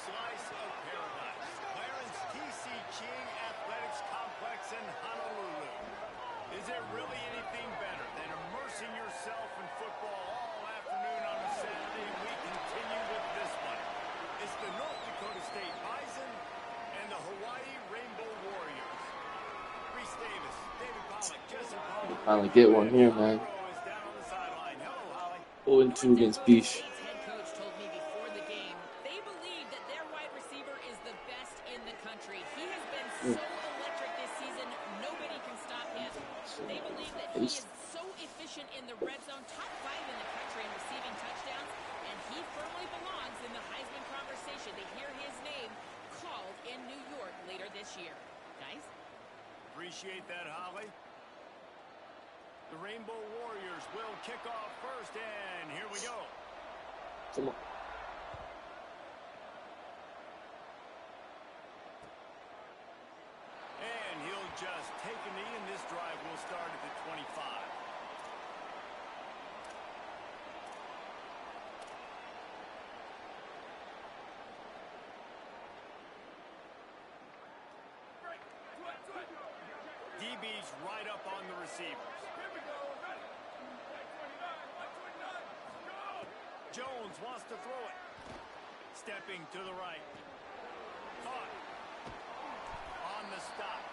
slice of paradise. Clarence T.C. King Athletics Complex in Honolulu. Is there really anything better than immersing yourself in football all afternoon on a Saturday? And we continue with this one. It's the North Dakota State Bison and the Hawaii Rainbow Warriors. Reese Davis, David Pollock, Jesse Paul. Finally get one here, man. 0-2 against Beach. Head coach told me before the game, they believe that their wide receiver is the best in the country. He has been so electric this season, nobody can stop him. They believe that he is so efficient in the red zone, top 5 in the country in receiving touchdowns, and he firmly belongs in the Heisman conversation to hear his name called in New York later this year. Guys? Appreciate that, Holly. The Rainbow Warriors will kick off first, and here we go. Come on. And he'll just take a knee, and this drive will start at the 25. DB's right up on the receivers. Jones wants to throw it. Stepping to the right. Caught. On the stop.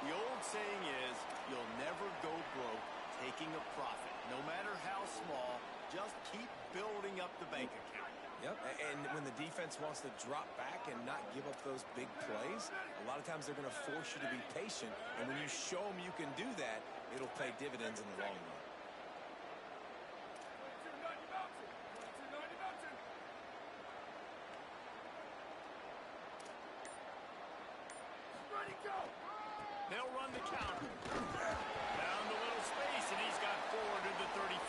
The old saying is, you'll never go broke taking a profit. No matter how small, just keep building up the bank account. Yep, and when the defense wants to drop back and not give up those big plays, a lot of times they're going to force you to be patient. And when you show them you can do that, it'll pay dividends in the long run. They'll run the counter. Down the little space, and he's got 4 to the 35.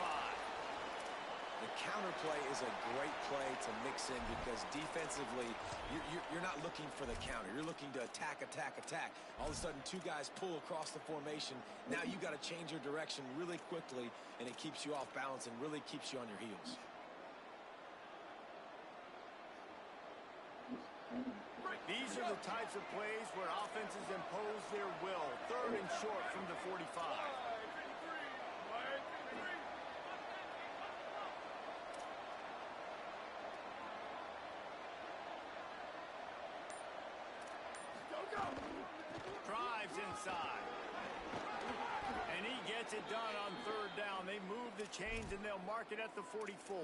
The counter play is a great play to mix in because defensively, you're not looking for the counter. You're looking to attack, attack, attack. All of a sudden, 2 guys pull across the formation. Now you got to change your direction really quickly, and it keeps you off balance and really keeps you on your heels. These are the types of plays where offenses impose their will. 3rd and short from the 45. Drives inside. And he gets it done on 3rd down. They move the chains and they'll mark it at the 44.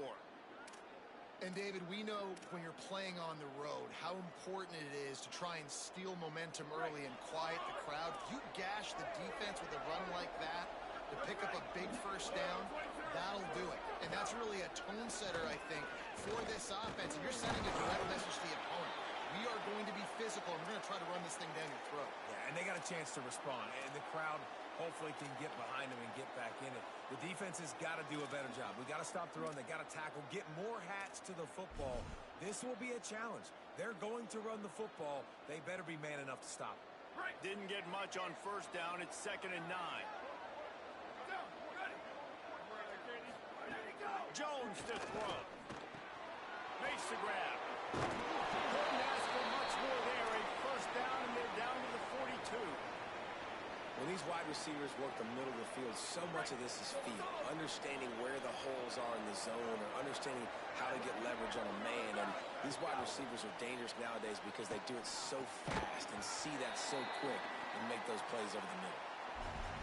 And, David, we know when you're playing on the road how important it is to try and steal momentum early and quiet the crowd. If you gash the defense with a run like that to pick up a big 1st down, that'll do it. And that's really a tone setter, I think, for this offense. And you're sending a direct message to the opponent. We are going to be physical, and we're going to try to run this thing down your throat. Yeah, and they got a chance to respond. And the crowd hopefully can get behind them and get back in it. The defense has got to do a better job. We got to stop the run. They got to tackle, get more hats to the football. This will be a challenge. They're going to run the football. They better be man enough to stop it. Didn't get much on 1st down. It's 2nd and 9. Jones to throw. Makes the grab. Couldn't ask for much more there. A 1st down, and they're down to the 42. When these wide receivers work the middle of the field, so much of this is feel. Understanding where the holes are in the zone or understanding how to get leverage on a man. And these wide receivers are dangerous nowadays because they do it so fast and see that so quick and make those plays over the middle.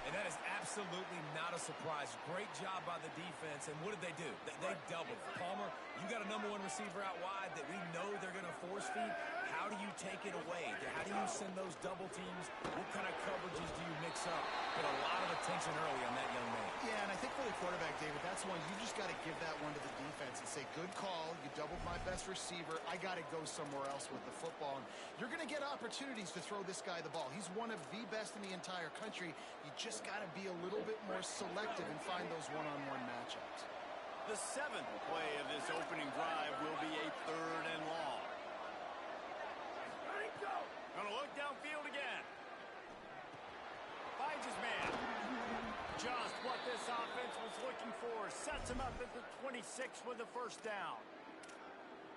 And that is absolutely not a surprise. Great job by the defense. And what did they do? They doubled. Palmer, you got a #1 receiver out wide that we know they're going to force feed. How do you take it away? How do you send those double teams? What kind of coverages do you mix up? Put a lot of attention early on that young man. Yeah, and I think for the quarterback, David, that's one you just got to give that one to the defense and say, good call. You doubled my best receiver. I got to go somewhere else with the football. And you're going to get opportunities to throw this guy the ball. He's one of the best in the entire country. You just got to be a little bit more selective and find those one-on-one matchups. The 7th play of this opening drive will be a 3rd and long. Gonna look downfield again. Finds his man. Just what this offense was looking for. Sets him up at the 26 with the 1st down.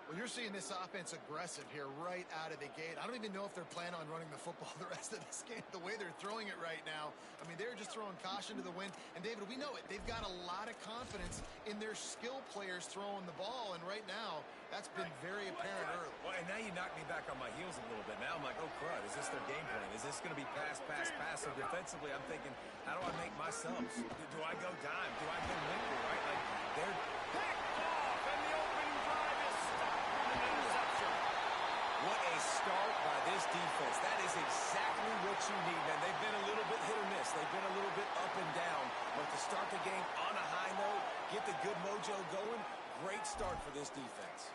Well, you're seeing this offense aggressive here right out of the gate. I don't even know if they're planning on running the football the rest of this game, the way they're throwing it right now. I mean, they're just throwing caution to the wind. And, David, we know it. They've got a lot of confidence in their skill players throwing the ball. And right now, that's been very apparent early. Well, and now you knock me back on my heels a little bit. Now I'm like, oh, crud, is this their game plan? Is this going to be pass, pass, pass? So defensively, I'm thinking, how do I make my subs? Do I go dime? Do I go nickel, right? Like, they're Picked off, and the opening drive is stopped with an interception. What a start by this defense. That is exactly what you need, man. They've been a little bit hit or miss. They've been a little bit up and down. But to start the game on a high note, get the good mojo going, great start for this defense.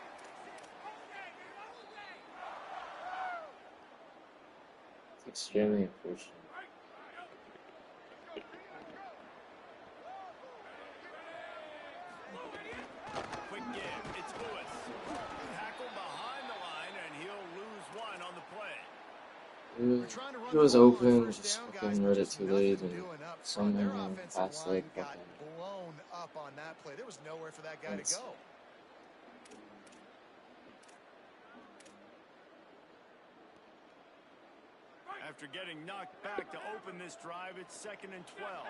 It's extremely unfortunate. Quick give. It's Lewis. Tackle behind the line, and he'll lose one on the play. It was open, just fucking read it too late, and somehow passed leg got fucking. blown up on that play. There was nowhere for that guy to go. After getting knocked back to open this drive, it's 2nd and 12.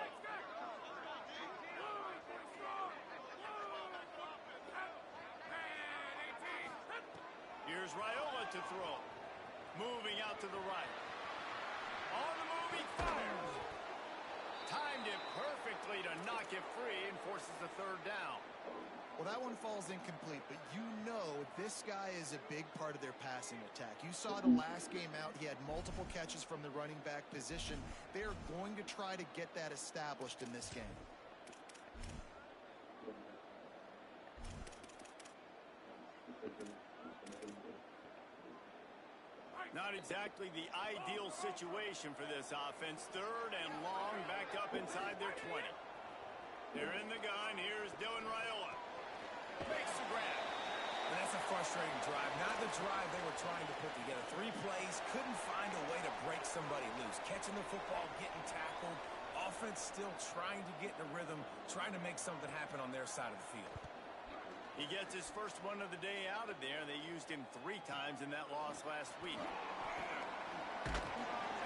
Here's Raiola to throw. Moving out to the right. On the move, he fires. Timed it perfectly to knock it free and forces the 3rd down. Well, that one falls incomplete, but you know this guy is a big part of their passing attack. You saw the last game out. He had multiple catches from the running back position. They're going to try to get that established in this game. Not exactly the ideal situation for this offense. 3rd and long, back up inside their 20. They're in the gun. Here's Dylan Raiola. Makes the grab. And that's a frustrating drive. Not the drive they were trying to put together. 3 plays, couldn't find a way to break somebody loose. Catching the football, getting tackled. Offense still trying to get in a rhythm, trying to make something happen on their side of the field. He gets his first one of the day out of there. They used him 3 times in that loss last week.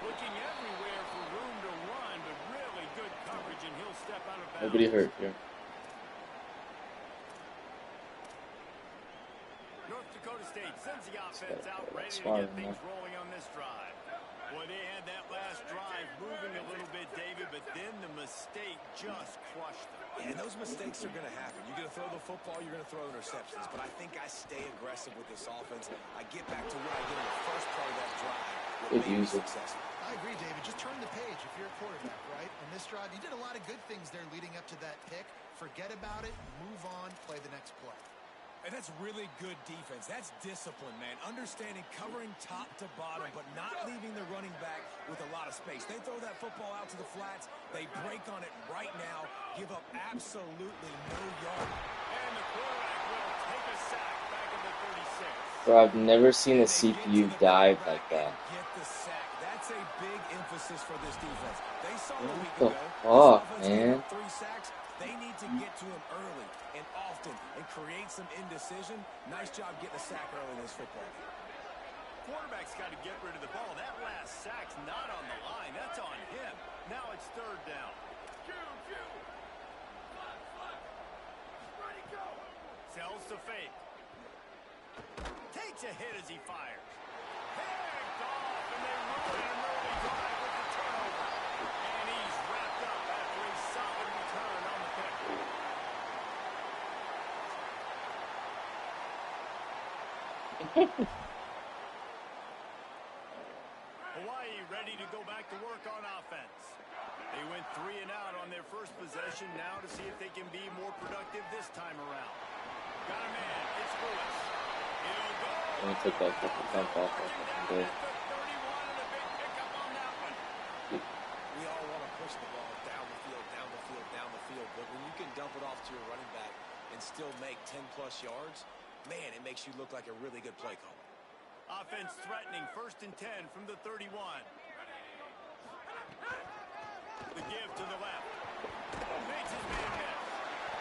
Looking everywhere for room to run, but really good coverage, and he'll step out of bounds. Nobody hurt here. North Dakota State sends the offense out, ready to get things rolling on this drive. Boy, they had that last drive moving a little bit, David, but then the mistake just crushed them. Yeah, and those mistakes are going to happen. You're going to throw the football, you're going to throw interceptions. But I think I stay aggressive with this offense. I get back to what I did in the first part of that drive. Good use it. I agree, David. Just turn the page if you're a quarterback, right? On this drive, you did a lot of good things there leading up to that pick. Forget about it, move on, play the next play. And that's really good defense. That's discipline, man. Understanding, covering top to bottom, but not leaving the running back with a lot of space. They throw that football out to the flats. They break on it right now, give up absolutely no yard. And the quarterback will take a sack back at the 36. Bro, I've never seen a CPU dive like that. Get the sack. That's a big emphasis for this defense. They saw a week What the ago. fuck, man? 3 sacks. They need to get to him early and often and create some indecision. Nice job getting a sack early in this football game. Quarterback's got to get rid of the ball. That last sack's not on the line. That's on him. Now it's 3rd down. Sells to fake. Takes a hit as he fires. Picked off, and they ruin an early drive with the turnover. And he's wrapped up after a solid return on the pick. Hawaii ready to go back to work on offense. They went 3 and out on their first possession. Now to see if they can be more productive this time around. Got a man. It's Lewis. He'll go. Let me take that fucking dump off. I fucking did. We all want to push the ball down the field, down the field, down the field. But when you can dump it off to your running back and still make 10-plus yards, man, it makes you look like a really good play caller. Offense threatening, 1st and 10 from the 31. The give to the left. Makes his man miss.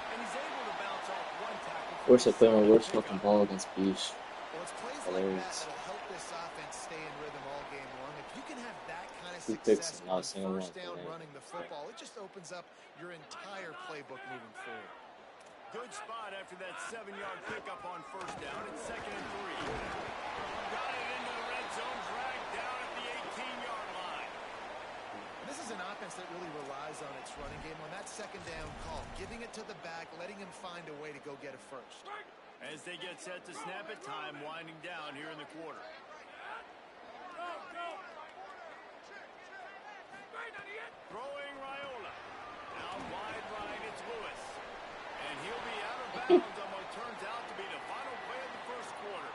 And he's able to bounce off one tackle. Of course, I play my worst fucking ball against Beach. hilarious. Help this offense stay in rhythm all game long. If you can have that kind of 2 picks success and not a on single one first down today. running the football, it just opens up your entire playbook moving forward. Good spot after that 7-yard pickup on first down. It's 2nd and 3. Got it into the red zone, dragged down at the 18-yard line. This is an offense that really relies on its running game on that 2nd down call, giving it to the back, letting him find a way to go get a first. As they get set to snap it, time winding down here in the quarter. Throwing Raiola. Out wide right, it's Lewis. And he'll be out of bounds on what turns out to be the final play of the first quarter.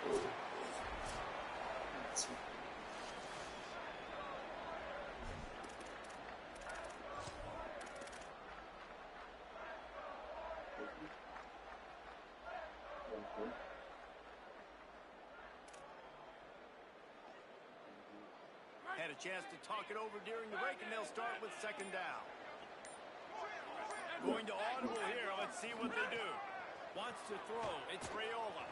Had a chance to talk it over during the break, and they'll start with 2nd down. Going to audible here. Let's see what they do. Wants to throw. It's Raiola.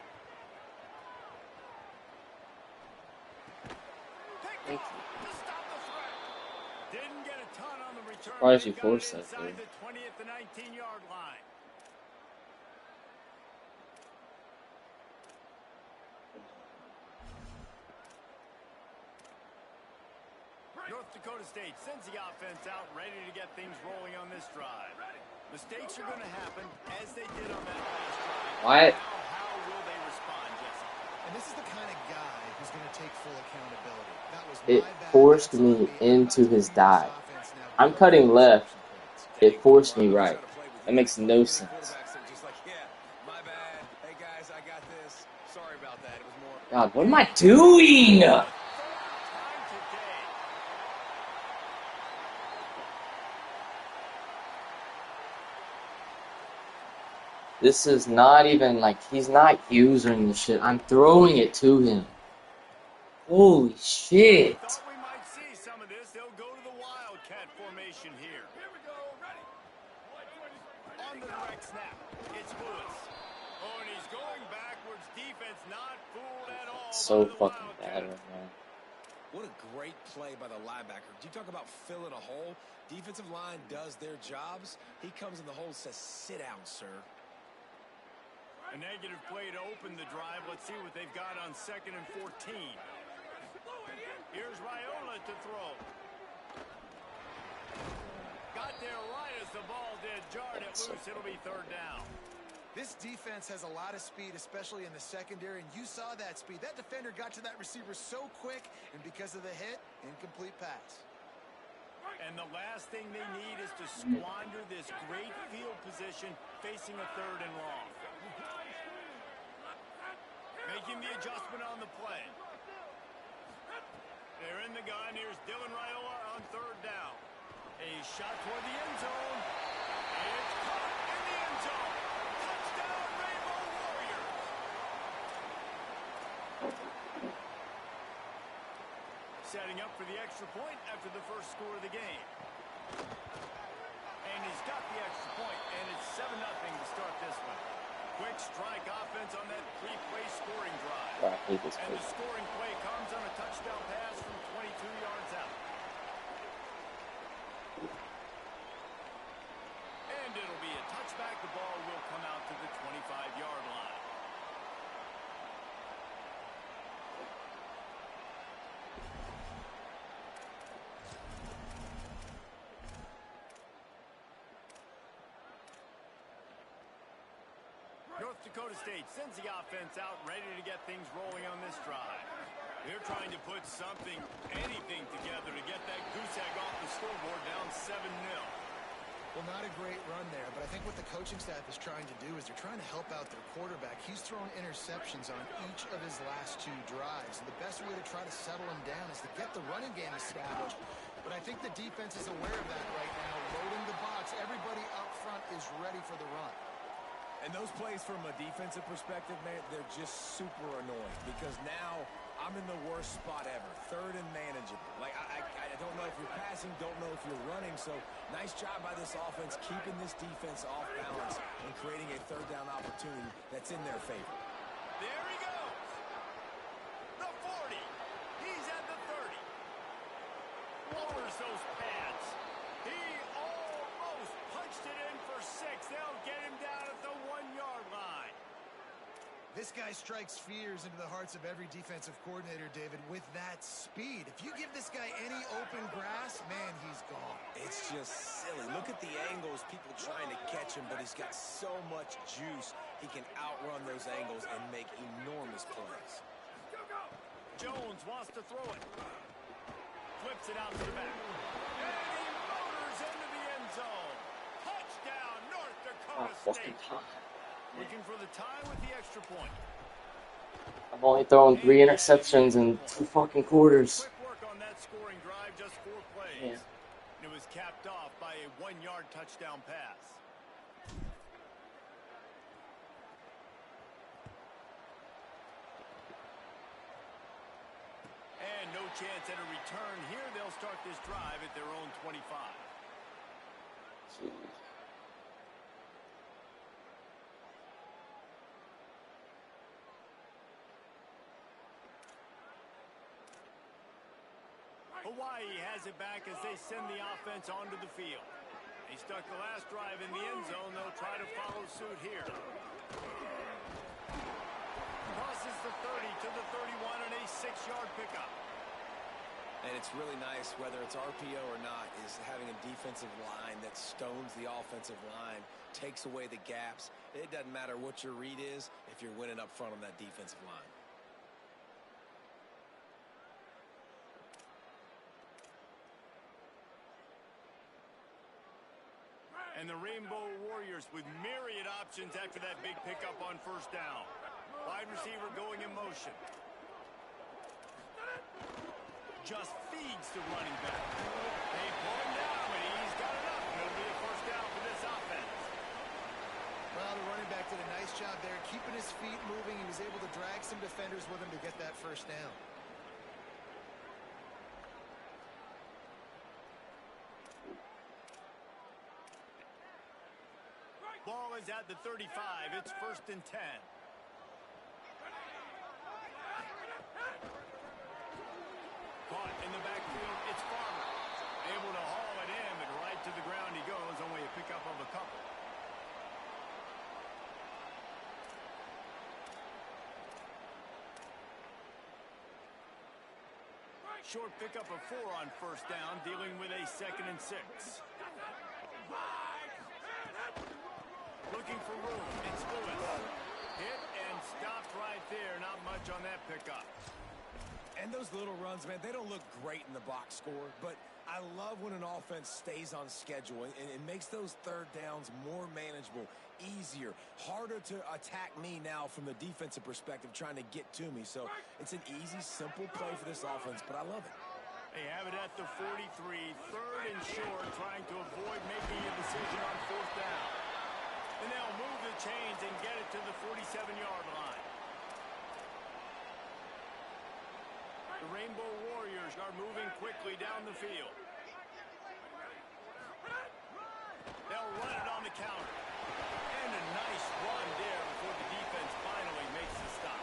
Picked off to stop the threat. Didn't get a ton on the return. Surprised you Got it forced that, inside dude. the 20 at the 19-yard line. North Dakota State sends the offense out, ready to get things rolling on this drive. Mistakes are going to happen as they did on that last drive. What? How will they respond, Jesse? And this is the kind of guy who's going to take full accountability. That was It my bad. forced That's on me me. into I'm about to his use dive. offense now. I'm cutting left. It forced me right. That makes no sense. Just like, yeah, my bad. Hey guys, I got this. Sorry about that. It was more. God, what am I doing? Time today. This is not even like he's not using the shit. I'm throwing it to him. Holy shit. Thought we might see some of this. They'll go to the Wildcat formation here. Here we go. Ready. On the direct snap, it's Lewis. Oh, and he's going backwards. Defense not fooled at all. So by the fucking bad Wildcats. right now. What a great play by the linebacker. Do you talk about filling a hole? Defensive line does their jobs. He comes in the hole and says, sit down, sir. A negative play to open the drive. Let's see what they've got on 2nd and 14. Here's Raiola to throw. Got there right as the ball did. Jarred it loose. It'll be 3rd down. This defense has a lot of speed, especially in the secondary, and you saw that speed. That defender got to that receiver so quick, and because of the hit, incomplete pass. And the last thing they need is to squander this great field position facing a 3rd and long. Making the adjustment on the play. They're in the gun. Here's Dylan Raiola on 3rd down. A shot toward the end zone. It's caught in the end zone. Touchdown, Rainbow Warriors. Setting up for the extra point after the first score of the game. And he's got the extra point, and it's 7-0 to start this one. Quick strike offense on that 3-play scoring drive. I hate this And play. the scoring play comes on a touchdown pass from 22 yards out. And it'll be a touchback. The ball will come out to the 25-yard line. North Dakota State sends the offense out, ready to get things rolling on this drive. They're trying to put something, anything together to get that goose egg off the scoreboard down 7-0. Well, not a great run there, but I think what the coaching staff is trying to do is they're trying to help out their quarterback. He's thrown interceptions on each of his last 2 drives, and the best way to try to settle him down is to get the running game established. But I think the defense is aware of that right now, loading the box. Everybody up front is ready for the run. And those plays from a defensive perspective, man, they're just super annoying because now I'm in the worst spot ever, 3rd and manageable. Like, I don't know if you're passing, don't know if you're running. So nice job by this offense keeping this defense off balance and creating a 3rd down opportunity that's in their favor. There he goes. lowers those pads. He almost punched it in for 6. They'll get him down at the 1-yard line. This guy strikes fears into the hearts of every defensive coordinator, David, with that speed. If you give this guy any open grass, man, he's gone. It's just silly. Look at the angles, people trying to catch him, but he's got so much juice. He can outrun those angles and make enormous plays. Jones wants to throw it. Flips it out to the back. And he motors into the end zone. Touchdown, North Dakota State. Looking for the tie with the extra point. I've only thrown 3 interceptions in 2 fucking quarters. Quick work on that scoring drive, just 4 plays. Yeah. And it was capped off by a 1-yard touchdown pass. And no chance at a return here. They'll start this drive at their own 25. Jeez. Hawaii has it back as they send the offense onto the field. They stuck the last drive in the end zone. They'll try to follow suit here. Crosses the 30 to the 31 and a 6-yard pickup. And it's really nice, whether it's RPO or not, is having a defensive line that stones the offensive line, takes away the gaps. It doesn't matter what your read is if you're winning up front on that defensive line. And the Rainbow Warriors with myriad options after that big pickup on first down. Wide receiver going in motion. Just feeds the running back. They pull him down, but he's got enough. It'll be a first down for this offense. Well, the running back did a nice job there, keeping his feet moving. He was able to drag some defenders with him to get that first down. Ball is at the 35. It's 1st and 10. Caught in the backfield. It's Farmer. Able to haul it in, but right to the ground he goes. Only a pickup of a couple. Short pickup of 4 on first down, dealing with a 2nd and 6. Looking for room. It's Lewis. Hit and stopped right there. Not much on that pickup. And those little runs, man, they don't look great in the box score, but I love when an offense stays on schedule and it makes those 3rd downs more manageable, easier, harder to attack me now from the defensive perspective trying to get to me. So it's an easy, simple play for this offense, but I love it. They have it at the 43, 3rd and short, trying to avoid making a decision on 4th down. And they'll move the chains and get it to the 47-yard line. The Rainbow Warriors are moving quickly down the field. They'll run it on the counter. And a nice run there before the defense finally makes the stop.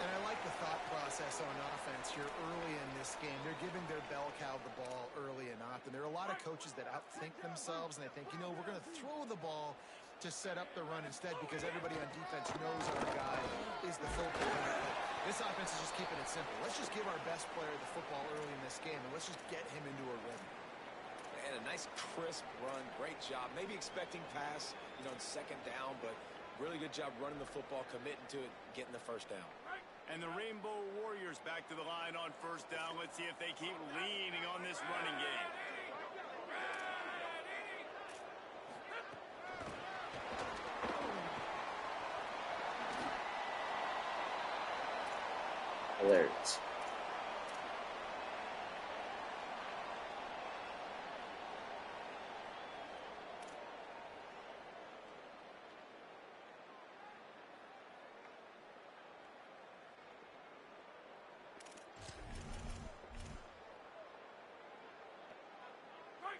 And I like the thought process on offense here early in this game. They're giving their bell cow the ball early and often. There are a lot of coaches that outthink themselves, and they think, you know, we're going to throw the ball to set up the run instead because everybody on defense knows our guy is the focal point. This offense is just keeping it simple. Let's just give our best player the football early in this game, and let's just get him into a rhythm. And a nice crisp run, great job. Maybe expecting pass, you know, in 2nd down, but really good job running the football, committing to it, getting the first down. And the Rainbow Warriors back to the line on first down. Let's see if they keep leaning on this running game. There it is.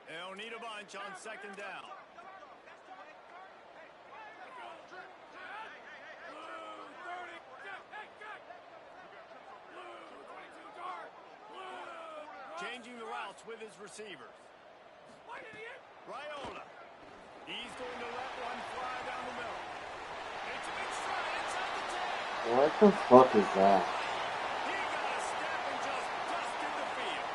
They'll need a bunch on 2nd down. changing the routes with his receivers. Raiola. He's going to let one fly down the middle. It's a big stride inside the 10. What the fuck is that? He got a step and just dusted the field.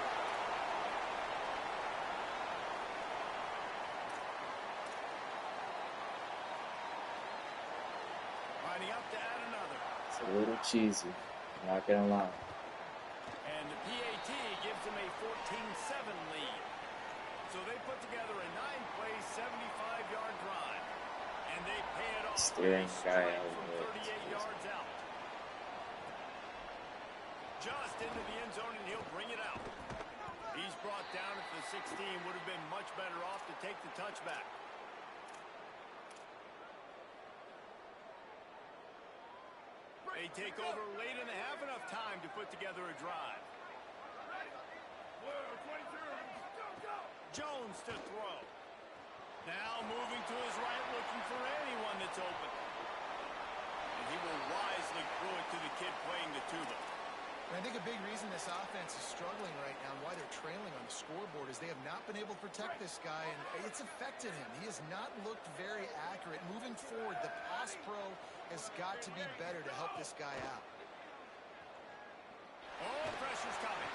Lining up to add another. It's a little cheesy. I'm not gonna lie. And the PAT gives them a 14-7 lead. So they put together a 9-play, 75-yard drive. And they pay it off. Steering guy out From of 38 yards out. Just into the end zone, and he'll bring it out. He's brought down at the 16. Would have been much better off to take the touchback. They take over late in the half, enough time to put together a drive. Jones to throw. Now moving to his right, looking for anyone that's open. And he will wisely throw it to the kid playing the tuba. And I think a big reason this offense is struggling right now and why they're trailing on the scoreboard is they have not been able to protect this guy, and it's affected him. He has not looked very accurate. Moving forward, the pass pro has got to be better to help this guy out. Oh, pressure's coming.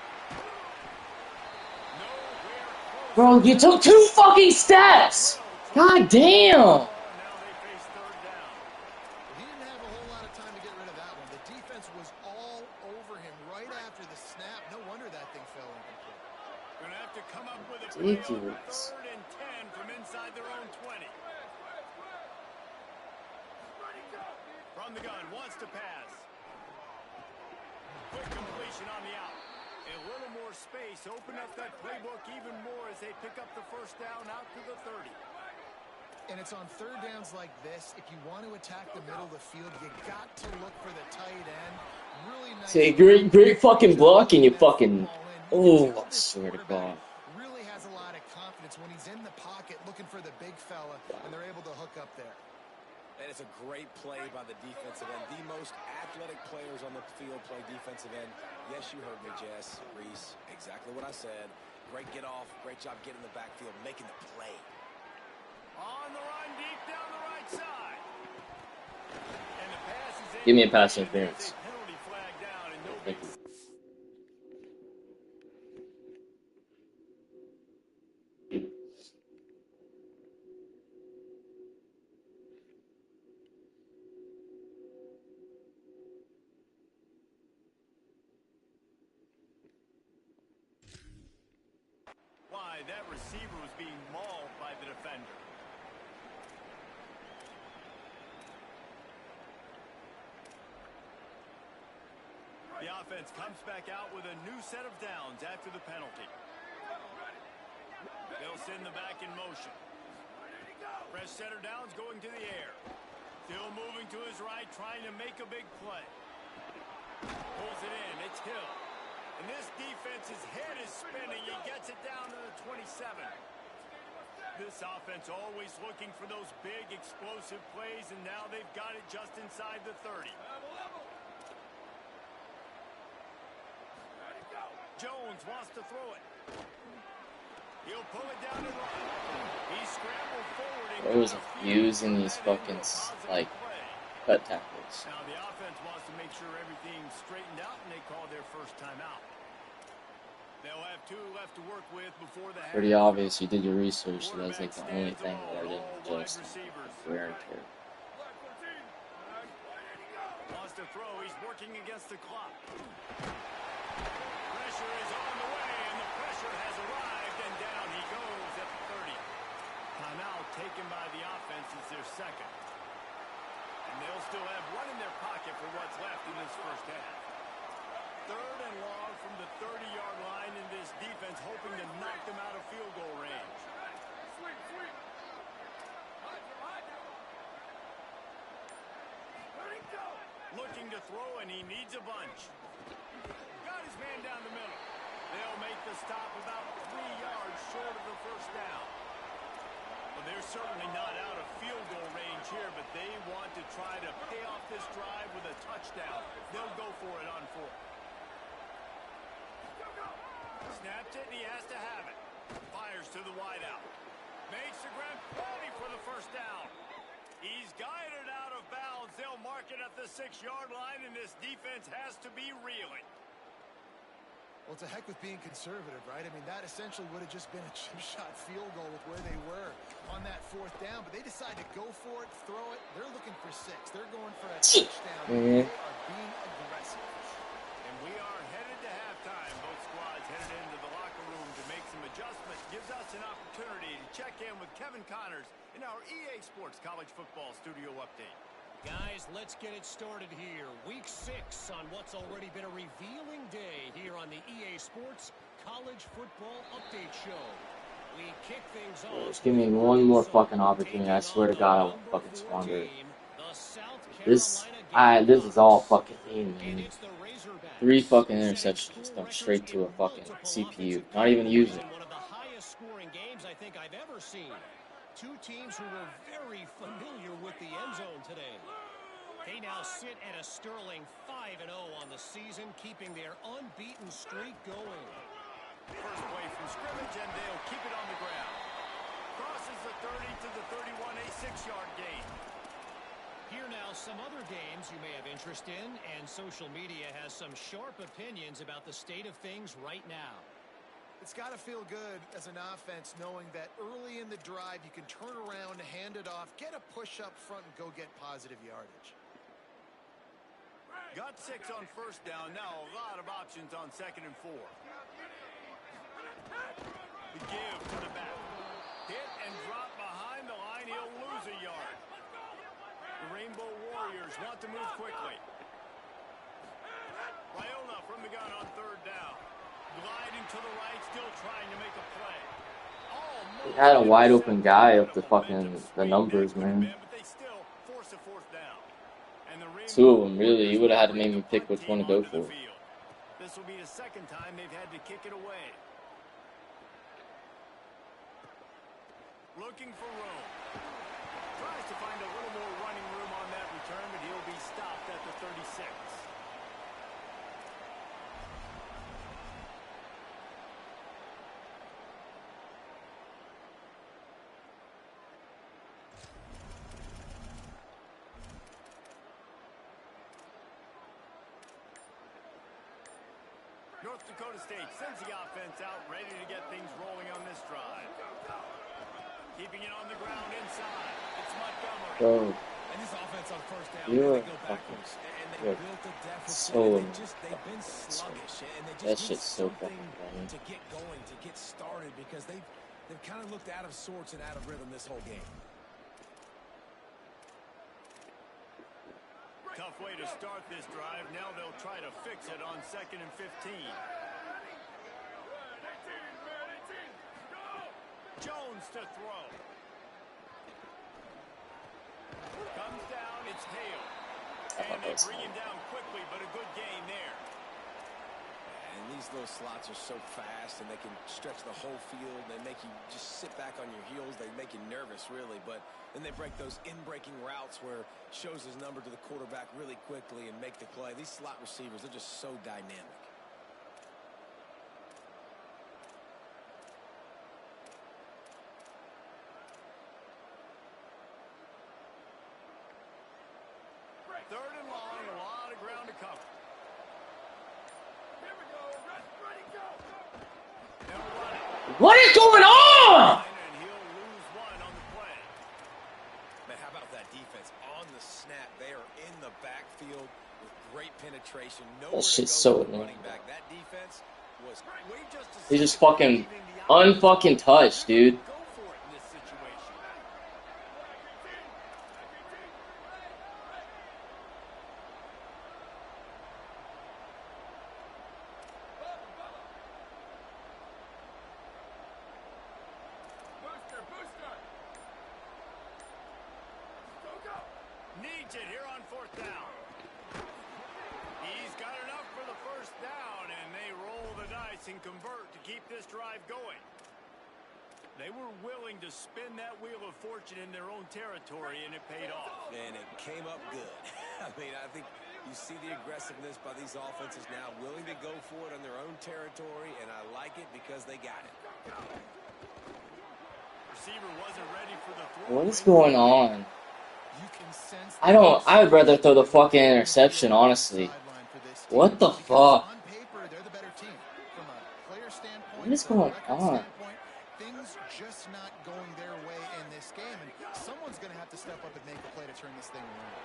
Nowhere close. Bro, you took 2 fucking steps! God damn! Now they face third down. He didn't have a whole lot of time to get rid of that one. The defense was all over him right after the snap. No wonder that thing fell incomplete. Going to have to come up with a play on Ridiculous. 3rd and 10 from inside their own 20. From the gun, wants to pass. Quick completion on the out. A little more space. Open up that playbook even more as they pick up the first down out to the 30. And it's on third downs like this. If you want to attack the middle of the field, you got to look for the tight end. Really nice. Say, great fucking blocking, you fucking... Oh, I swear to God. Really has a lot of confidence when he's in the pocket looking for the big fella, and they're able to hook up there. And it's a great play by the defensive end. The most athletic players on the field play defensive end. Yes, you heard me, Jess, Reese. Exactly what I said. Great get off. Great job getting the backfield, making the play. On the run, deep down the right side. And the pass is in. Give me a pass interference. Penalty flag down and no Thank big. you. Why, that receiver was being mauled by the defender. The offense comes back out with a new set of downs after the penalty. They'll send the back in motion. Fresh set of downs going to the air. Still moving to his right, trying to make a big play. Pulls it in. It's Hill. And this defense's head is spinning. He gets it down to the 27. This offense always looking for those big, explosive plays, and now they've got it just inside the 30. Jones wants to throw it. He'll pull it down and run. He scrambled forward. And I was using these fucking, like, cut tackles. Now the offense wants to make sure everything's straightened out, and they call their first timeout. They'll have 2 left to work with before the half. Pretty obvious you did your research, so that's like the only thing that I didn't adjust. Wear and tear. Wants to throw. He's working against the clock. Pressure is on the way, and the pressure has arrived, and down he goes at the 30. Timeout taken by the offense is their second. And they'll still have 1 in their pocket for what's left in this first half. 3rd and long from the 30-yard line, and this defense hoping to knock them out of field goal range. Looking to throw, and he needs a bunch. Got his man down the middle. They'll make the stop about 3 yards short of the first down. Well, they're certainly not out of field goal range here, but they want to try to pay off this drive with a touchdown. They'll go for it on 4th. Snaps it, and he has to have it. Fires to the wideout. Makes the grab penalty for the first down. He's guided out of bounds. They'll mark it at the 6-yard line, and this defense has to be reeling. Well, it's a heck with being conservative, right? I mean, that essentially would have just been a chip shot field goal with where they were on that 4th down. But they decide to go for it, throw it. They're looking for 6. They're going for a touchdown. They are being aggressive. And we are headed to halftime. Both squads headed into the locker room to make some adjustments. Gives us an opportunity to check in with Kevin Connors in our EA Sports College Football Studio Update. Guys, let's get it started here. Week 6 on what's already been a revealing day here on the EA Sports College Football Update Show. We kick things off. Just give me one more fucking opportunity. I swear to God, I will fucking squander it. This is all fucking mean, man. 3 fucking interceptions just thrown straight to a fucking CPU. Not even using it. One of the highest scoring games I think I've ever seen. 2 teams who were very familiar with the end zone today. They now sit at a sterling 5-0 on the season, keeping their unbeaten streak going. First play from scrimmage, and they'll keep it on the ground. Crosses the 30 to the 31, a 6-yard gain. Here now some other games you may have interest in, and social media has some sharp opinions about the state of things right now. It's got to feel good as an offense knowing that early in the drive you can turn around, hand it off, get a push up front, and go get positive yardage. Got 6 on first down. Now a lot of options on 2nd and 4. The give to the back. Hit and drop behind the line. He'll lose a yard. The Rainbow Warriors want to move quickly. Raiola from the gun on 3rd down. Gliding to the right, still trying to make a play. He had a wide open guy up the fucking the numbers, man. 2 of them, really. You would have had to make me pick which one to go for. This will be the 2nd time they've had to kick it away. Looking for room. Tries to find a little more running room on that return, but he'll be stopped at the 36. North Dakota State sends the offense out, ready to get things rolling on this drive. Keeping it on the ground inside. It's Montgomery. Bro, And this offense on first down, you're they go backwards. And they you're built a deficit. so They've been sluggish. And they that just shit's need so something fucking funny. to get going, to get started, because they've kind of looked out of sorts and out of rhythm this whole game. Tough way to start this drive. Now they'll try to fix it on 2nd and 15. Jones to throw. Comes down, it's Hale. And they bring him down quickly, but a good gain there. And these little slots are so fast, and they can stretch the whole field. They make you just sit back on your heels. They make you nervous, really. But then they break those in-breaking routes where shows his number to the quarterback really quickly and make the play. These slot receivers, they're just so dynamic. Third and long, a lot of ground to cover. Here we go. Ready, go. What is going on? And he'll lose 1 on the play. Man, how about that defense on the snap? They are in the backfield with great penetration. That shit's so annoying. Running back. That defense was. He's just fucking unfucking touched, dude. Go for it in this situation. Needs it here on 4th down. He's got enough for the first down, and they roll the dice and convert to keep this drive going. They were willing to spin that wheel of fortune in their own territory, and it paid off. And it came up good. I mean, I think You see the aggressiveness by these offenses now, willing to go for it on their own territory, and I like it because they got it. Receiver wasn't ready for the throw. What is going on? You can sense I would rather throw the fucking interception, honestly. What the fuck? on paper, they're the better team. From a player standpoint, What is going on? Things just not going their way in this game, and someone's going to have to step up and make a play to turn this thing around.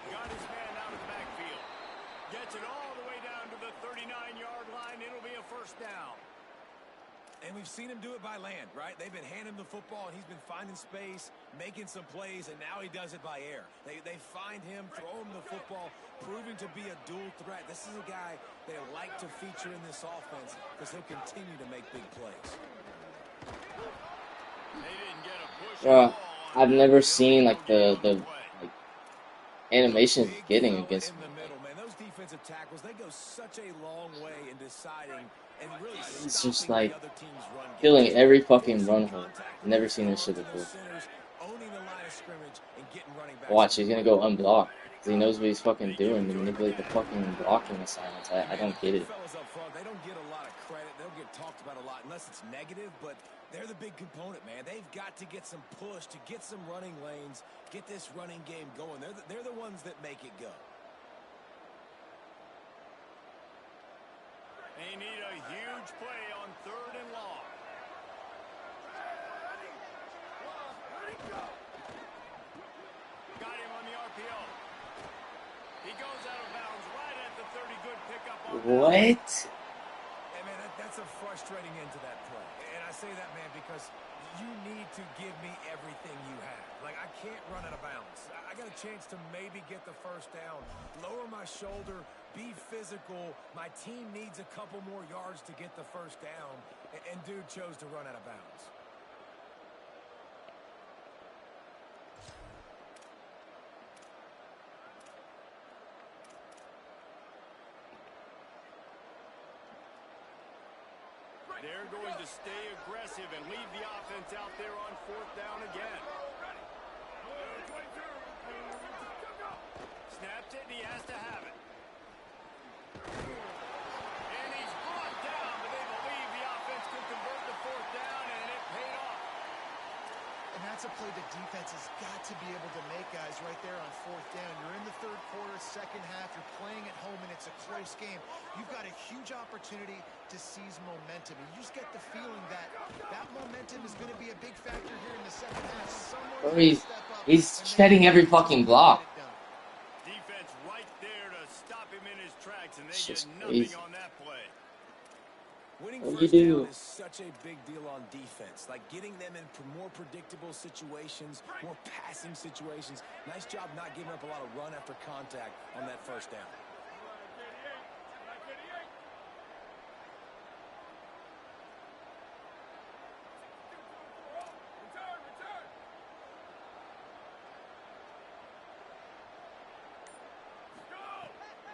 Got his man out of the backfield. Gets it all the way down to the 39-yard line. It'll be a first down. And we've seen him do it by land, right? They've been handing him the football, and he's been finding space, making some plays, and now he does it by air. They find him, throw him the football, proving to be a dual threat. This is a guy they like to feature in this offense because he'll continue to make big plays. They didn't get a push Bro, I've never seen like the like animation getting against me. Those defensive tackles, they go such a long way in deciding and really It's just stopping like the other team's run game. filling every fucking run hole. Never seen this shit before. Owning the line of scrimmage and getting running back. Watch, he's gonna go unblocked. Cause he knows what he's fucking doing to manipulate the fucking blocking assignments. I don't get it. Fellas up front, they don't get a lot of credit. They'll get talked about a lot unless it's negative, but they're the big component, man. They've got to get some push, to get some running lanes, get this running game going. They're the ones that make it go. They need a huge play on 3rd and long. Got him on the RPO. He goes out of bounds right at the 30. Good pickup on What? Hey, man, that's a frustrating end to that play. And I say that, man, because you need to give me everything you have. Like, I can't run out of bounds. I got a chance to maybe get the first down, lower my shoulder, be physical. My team needs a couple more yards to get the first down, and dude chose to run out of bounds. They're going to stay aggressive and leave the offense out there on 4th down again. Snaps it, and he has to have it. And he's brought down, but they believe the offense could convert the 4th down, and it paid off. And that's a play the defense has got to be able to make, guys, right there on 4th down. You're in the 3rd quarter, 2nd half. You're playing at home, and it's a close game. You've got a huge opportunity to seize momentum. And you just get the feeling that that momentum is going to be a big factor here in the 2nd half. He's shedding every fucking block. Defense right there to stop him in his tracks, and they It's get just nothing crazy. on that play. Winning What do first you do? down is such a big deal on defense. Like getting them in more predictable situations, more passing situations. Nice job not giving up a lot of run after contact on that first down.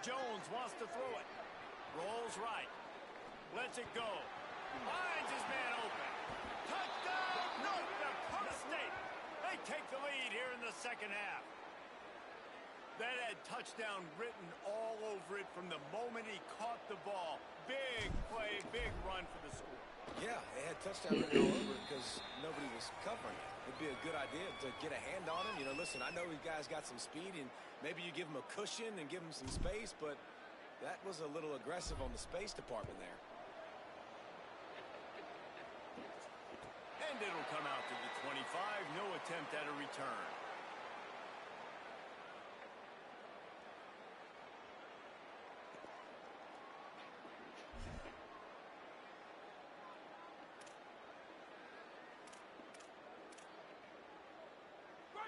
Jones wants to throw it. Rolls right. Lets it go. Finds his man open. Touchdown, North Dakota State. They take the lead here in the 2nd half. That had touchdown written all over it from the moment he caught the ball. Big play, big run for the school. Yeah, they had touchdown written all over it because nobody was covering it. It'd be a good idea to get a hand on him. You know, listen, I know these guys got some speed, and maybe you give him a cushion and give him some space, but that was a little aggressive on the space department there. And it'll come out to the 25. No attempt at a return.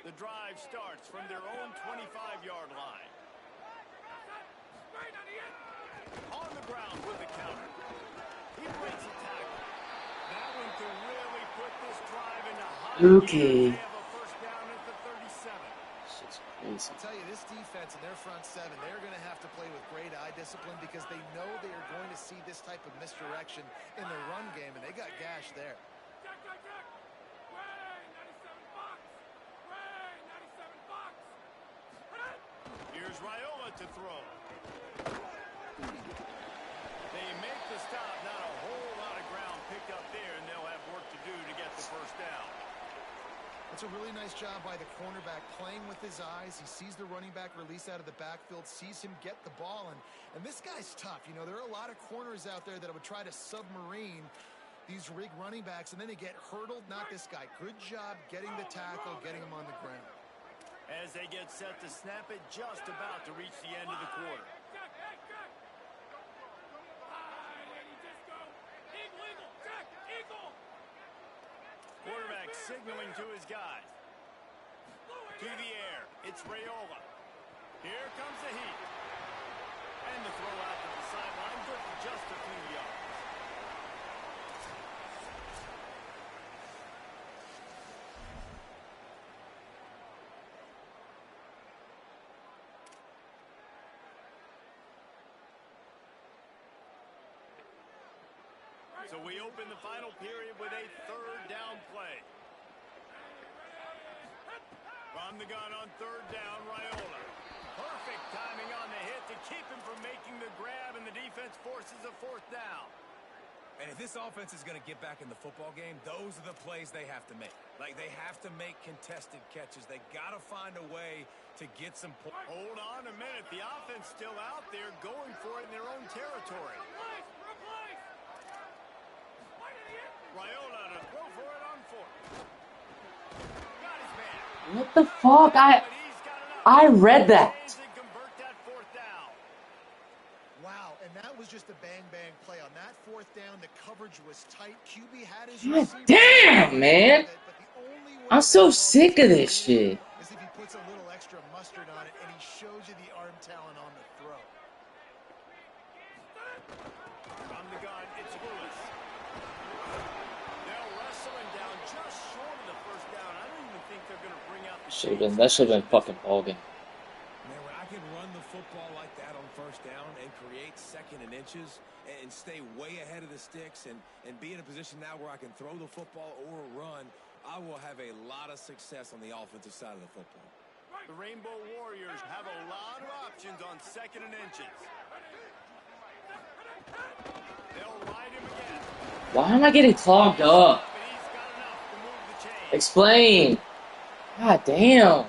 The drive starts from their own 25-yard line. On the ground with the counter. He breaks a tackle. That one to really put this drive into high gear. They have a first down at the 37. Shit's crazy. I'll tell you, this defense and their front 7, they're going to have to play with great eye discipline because they know they are going to see this type of misdirection in the run game, and they got gash there. Here's Raiola to throw. They make the stop. Not a whole lot of ground picked up there, and they'll have work to do to get the first down. It's a really nice job by the cornerback playing with his eyes. He sees the running back release out of the backfield, sees him get the ball, and this guy's tough. You know, there are a lot of corners out there that would try to submarine these rig running backs, and then they get hurdled. Not this guy. Good job getting the tackle, getting him on the ground. As they get set to snap it, just about to reach the end of the quarter. Quarterback signaling to his guys. To the air. It's Raiola. Here comes the heat. And the throw out to the sideline. Good for just a few yards. So we open the final period with a third down play. From the gun on third down, Raiola. Perfect timing on the hit to keep him from making the grab, and the defense forces a fourth down. And if this offense is going to get back in the football game, those are the plays they have to make. Like, they have to make contested catches. They got to find a way to get some points. Hold on a minute. The offense still out there going for it in their own territory. Raiola to throw for it on fourth. Got his man. What the fuck? I read that. Wow, and that was just a bang-bang play. On that fourth down, the coverage was tight. QB had his God receiver. damn, man. I'm so sick of this shit. As if he puts a little extra mustard on it, and he shows you the arm talent on the throw. From the gun, it's Lewis. They'll wrestle him down just short of the first down. I don't even think they're going to bring out the That should have been fucking ballgame. Man, when I can run the football like that on first down and create second and inches and stay way ahead of the sticks and be in a position now where I can throw the football or run, I will have a lot of success on the offensive side of the football. The Rainbow Warriors have a lot of options on second and inches. They'll ride him again. Why am I getting clogged up? Explain. God damn.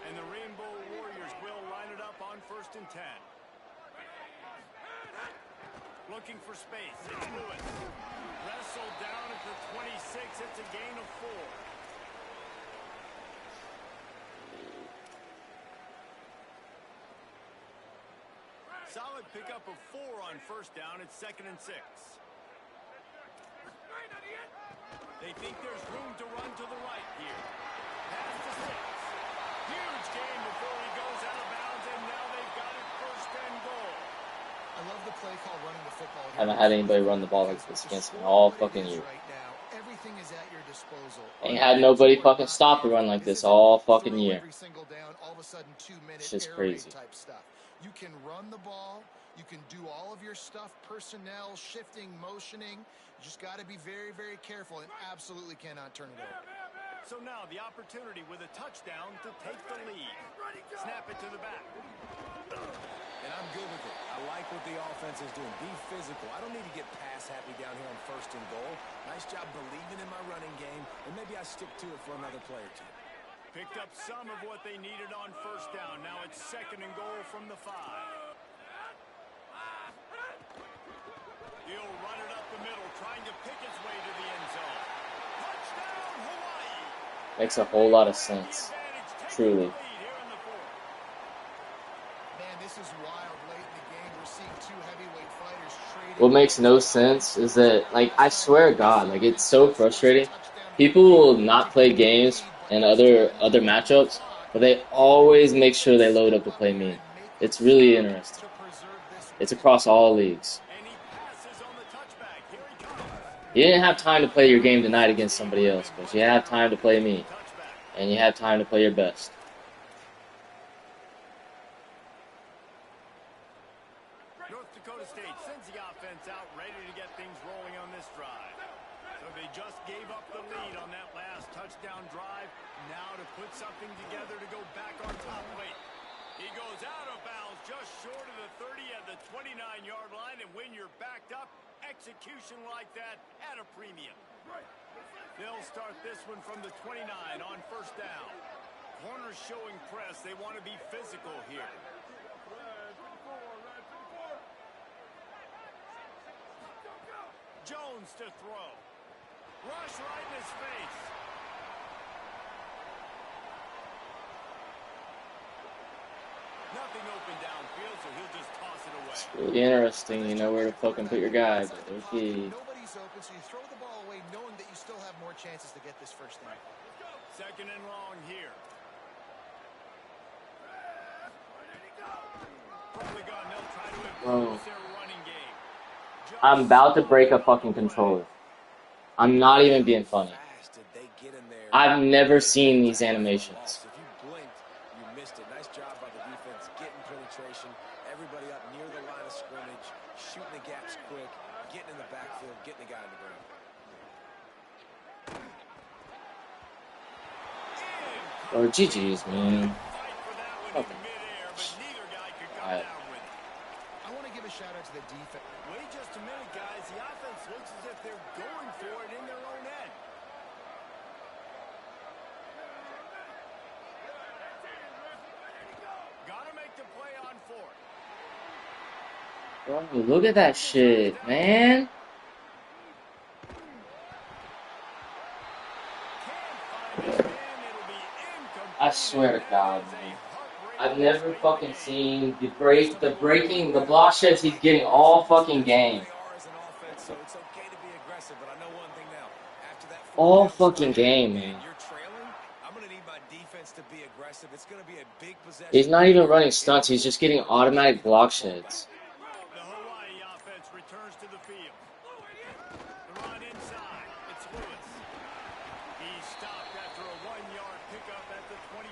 And the Rainbow Warriors will line it up on 1st and 10. Looking for space. It's Lewis. Wrestled down at the 26. It's a gain of 4. Solid pickup of 4 on 1st down. It's 2nd and 6. They think there's room to run to the right here. Pass to 6. Huge gain before he goes out of bounds, and now they've got it 1st and goal. I love the play call running the football. I haven't had anybody run the ball like this against me all fucking year. Right now, everything is at your disposal. Ain't had nobody fucking stop the run like this all fucking year. Every single down, all of a sudden 2-minute It's just air crazy. raid type stuff. You can run the ball. You can do all of your stuff, personnel, shifting, motioning. You just got to be very, very careful and absolutely cannot turn it over. So now the opportunity with a touchdown to take the lead. Snap it to the back. And I'm good with it. I like what the offense is doing. Be physical. I don't need to get pass happy down here on 1st and goal. Nice job believing in my running game, and maybe I stick to it for another play or two. Picked up some of what they needed on 1st down. Now it's 2nd and goal from the 5. He'll run it up the middle, trying to pick his way to the end zone. Touchdown, Hawaii! Makes a whole lot of sense. Truly. Man, this is wild. Late in the game, we're seeing 2 heavyweight fighters trading. What makes no sense is that, like, I swear to God, like, it's so frustrating. People will not play games and other matchups, but they always make sure they load up to play me. It's really interesting. It's across all leagues. You didn't have time to play your game tonight against somebody else, but you have time to play me. And you have time to play your best. North Dakota State sends the offense out, ready to get things rolling on this drive. So they just gave up the lead on that last touchdown drive. Now to put something together to go back on top late. He goes out of bounds just short of the 30 at the 29-yard line. And when you're backed up, execution like that at a premium. They'll start this one from the 29 on first down. Corners showing press. They want to be physical here. Jones to throw. Rush right in his face. Nothing open downfield, so he'll just toss it away. It's really interesting. You know where to fucking put your guy. But Nobody's open, so you throw the ball away knowing that you still have more chances to get this first down. Second and long here. Probably gone. They'll try to impose their running game. I'm about to break a fucking controller. I'm not even being funny. I've never seen these animations. If you blinked, you missed it. Nice job by the defense getting penetration. Everybody up near the line of scrimmage, shooting the gaps quick, getting in the backfield, getting the guy in the ground. Oh, GG's, man. Okay. I want to give a shout out to the defense. Wait just a minute, guys. The offense looks as if they're going for it in their own end. Gotta make the play on fourth. Bro, look at that shit, man. I swear to God, man. I've never fucking seen the block sheds he's getting all fucking game. All fucking game, man. He's not even running stunts, he's just getting automatic block sheds. The Hawaii offense returns to the field. The run inside. It's Lewis. He's stopped after a 1-yard pickup at the 25.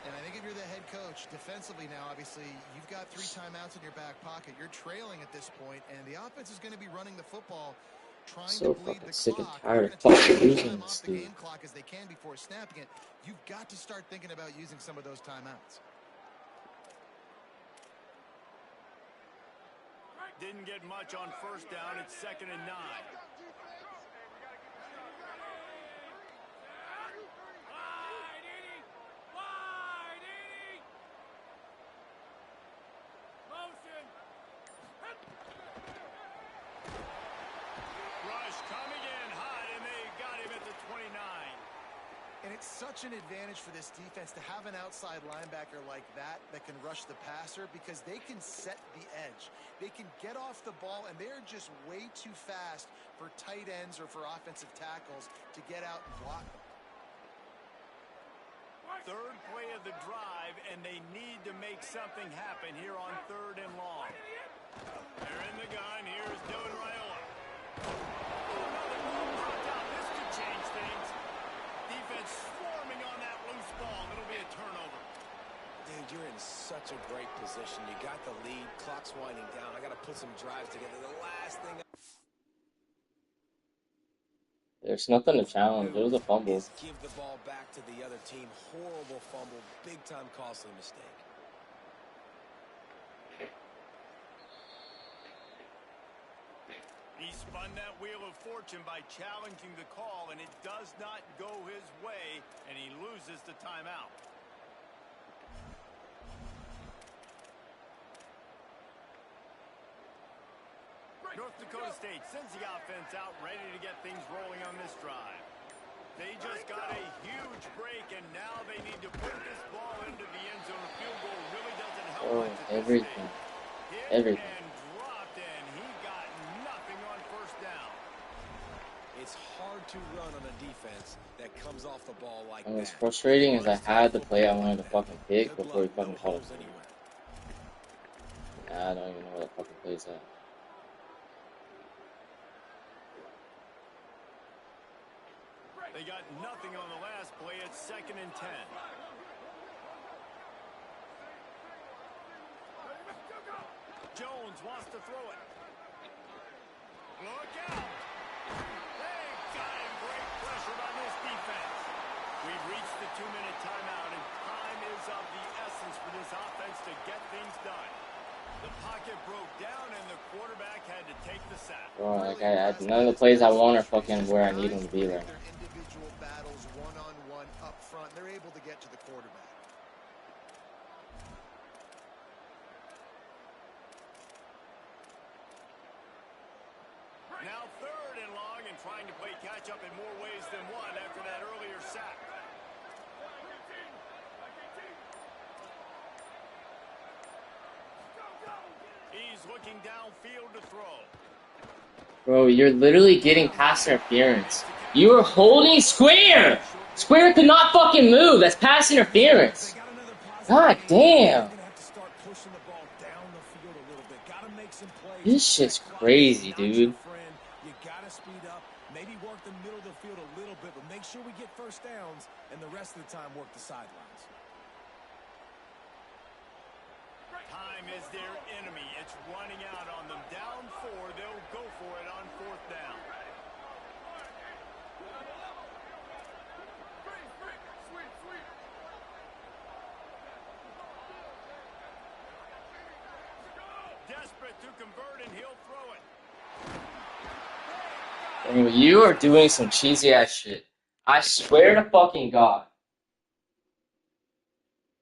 And I think if you're the head coach, defensively now, obviously, you've got 3 timeouts in your back pocket. You're trailing at this point, and the offense is going to be running the football, trying So to bleed fucking the sick and clock. tired of They're fucking gonna take losing time this off the dude. game clock as they can before snapping it. You've got to start thinking about using some of those timeouts. Didn't get much on first down. It's 2nd and 9. Rush coming in hot, and they got him at the 29. And it's such an advantage for this defense to have an outside linebacker like that can rush the passer because they can set the edge. They can get off the ball, and they're just way too fast for tight ends or for offensive tackles to get out and block them. Third play of the drive, and they need to make something happen here on 3rd and long. They're in the gun. Here's Dylan Raiola. Another ball dropped out. This could change things. Defense swarming on that loose ball. It'll be a turnover. Dude, you're in such a great position. You got the lead. Clock's winding down. I got to put some drives together. The last thing There's nothing to challenge. It was a fumble. is give the ball back to the other team. Horrible fumble. Big time costly mistake. He spun that wheel of fortune by challenging the call, and it does not go his way, and he loses the timeout. North Dakota State sends the offense out, ready to get things rolling on this drive. They just got a huge break, and now they need to put this ball into the end zone. A field goal really doesn't help much at this Everything. stage. Everything. And dropped, and he got nothing on first down. It's hard to run on a defense that comes off the ball like And what's that. frustrating is I had the play I wanted to fucking pick before he fucking called it. Nah, I don't even know where that fucking play's at. They got nothing on the last play. It's 2nd and 10. Jones wants to throw it. Look out. They got him. Great pressure on this defense. We've reached the 2-minute timeout, and time is of the essence for this offense to get things done. The pocket broke down, and the quarterback had to take the sack. Bro, like none of the plays I want are fucking where I need them to be right now. Individual battles one-on-one up front. They're able to get to the quarterback. Now 3rd and long, and trying to play catch-up in more ways than one after that earlier sack. He's looking downfield to throw. Bro, you're literally getting pass interference. You are holding Square! Square could not fucking move. That's pass interference. God damn. This shit's crazy, dude. You gotta speed up, maybe work the middle of the field a little bit, but make sure we get first downs, and the rest of the time work the sidelines. Time is their enemy. It's running out on them. Down 4, they'll go for it on 4th down. Desperate to convert, and he'll throw it. Anyway, you are doing some cheesy ass shit. I swear to fucking God.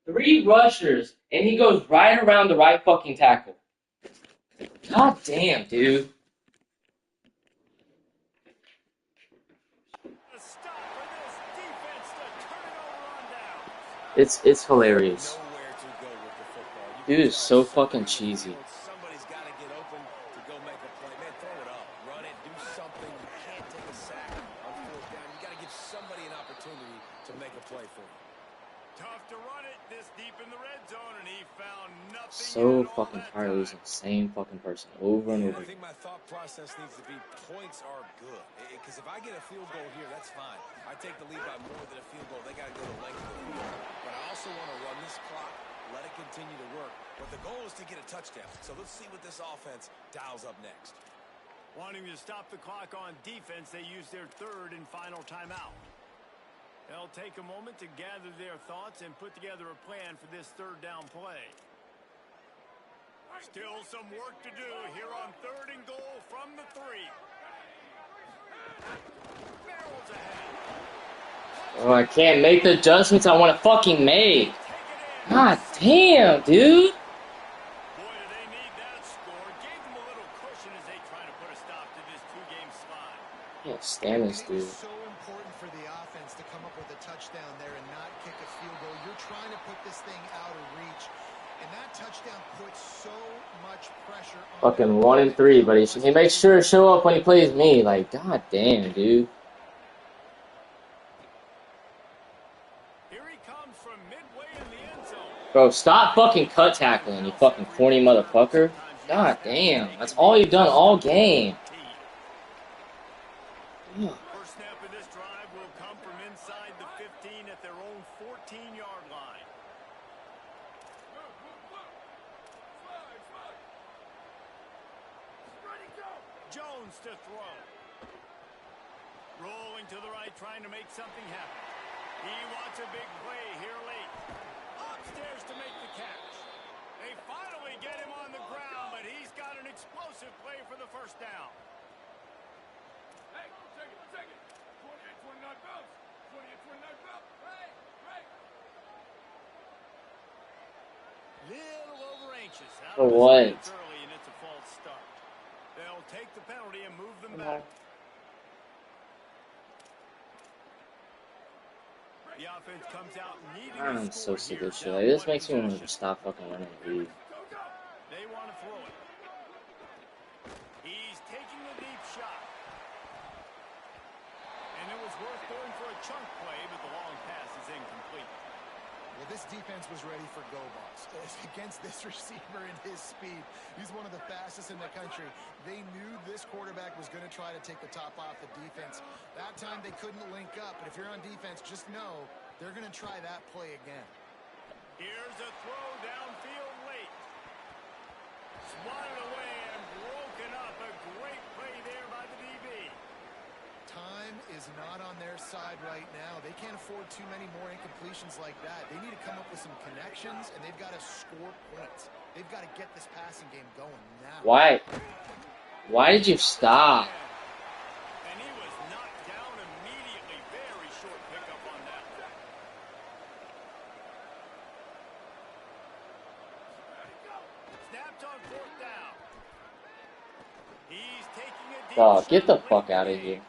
3 rushers, and he goes right around the right fucking tackle. God damn, dude. It's hilarious. Dude is so fucking cheesy. Somebody's got to get open to go make a play. Man, throw it up, run it, do something. You can't take a sack on 4th down. You got to give somebody an opportunity to make a play for you. Tough to run it this deep in the red zone, and he found nothing. So fucking tired of losing the same fucking person over and over. I think my thought process needs to be points are good. Because if I get a field goal here, that's fine. I take the lead by more than a field goal. They got to go the length of the field. But I also want to run this clock, let it continue to work. But the goal is to get a touchdown. So let's see what this offense dials up next. Wanting to stop the clock on defense, they use their 3rd and final timeout. They'll take a moment to gather their thoughts and put together a plan for this 3rd down play. Still some work to do here on 3rd and goal from the 3. Barrels ahead. Oh, I can't make the adjustments I want to fucking make. God damn, dude. Boy, do they need that score. Gave them a little cushion as they try to put a stop to this 2-game slide. I can't stand this dude. It's so important for the offense to come up with a touchdown there and not kick a field goal. You're trying to put this thing out of reach, and that touchdown puts so much pressure on. Fucking 1 and 3, but he makes sure to show up when he plays me. Like, god damn, dude. Here he comes from midway in the end zone. Bro, stop fucking cut tackling, you fucking corny motherfucker. God damn, that's all you've done all game. First snap of this drive will come from inside the 15 at their own 14-yard line. Jones to throw. Rolling to the right, trying to make something happen. He wants a big play here late. Upstairs to make the catch. They finally get him on the ground, but he's got an explosive play for the 1st down. Hey, take it. 28-29 bounce. 28-29 bounce. Right. Little over anxious. For what? Early, and it's a false start. They'll take the penalty and move them back. The offense comes out needing I'm a so score sick here. of shit. Like, this makes me want to just stop fucking running the league. They want to throw it. He's taking the deep shot. And it was worth going for a chunk play, but the long pass is incomplete. Well, this defense was ready for go balls. Against this receiver and his speed, he's one of the fastest in the country. They knew this quarterback was going to try to take the top off the defense. That time they couldn't link up, but if you're on defense, just know they're going to try that play again. Here's a throw downfield late. Swatted away and broken up. A great play there by the DB. time is not on their side right now. They can't afford too many more incompletions like that. They need to come up with some connections, and they've got to score points. They've got to get this passing game going now. Why? Why did you stop? And he was knocked down immediately. Very short pickup on that. Snapped on fourth down. He's taking a deep Dog, get the shot fuck late out of in the here. game.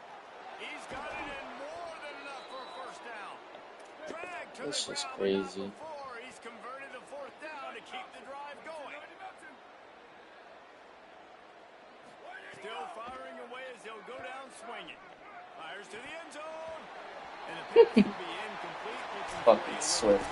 He's got it in more than enough for a first down. Drag to This the is ground, crazy. but not before. He's converted a fourth down to keep the drive going. Still firing away as he'll go down swinging. Fires to the end zone. And the pass will be incomplete. Fucking Swift.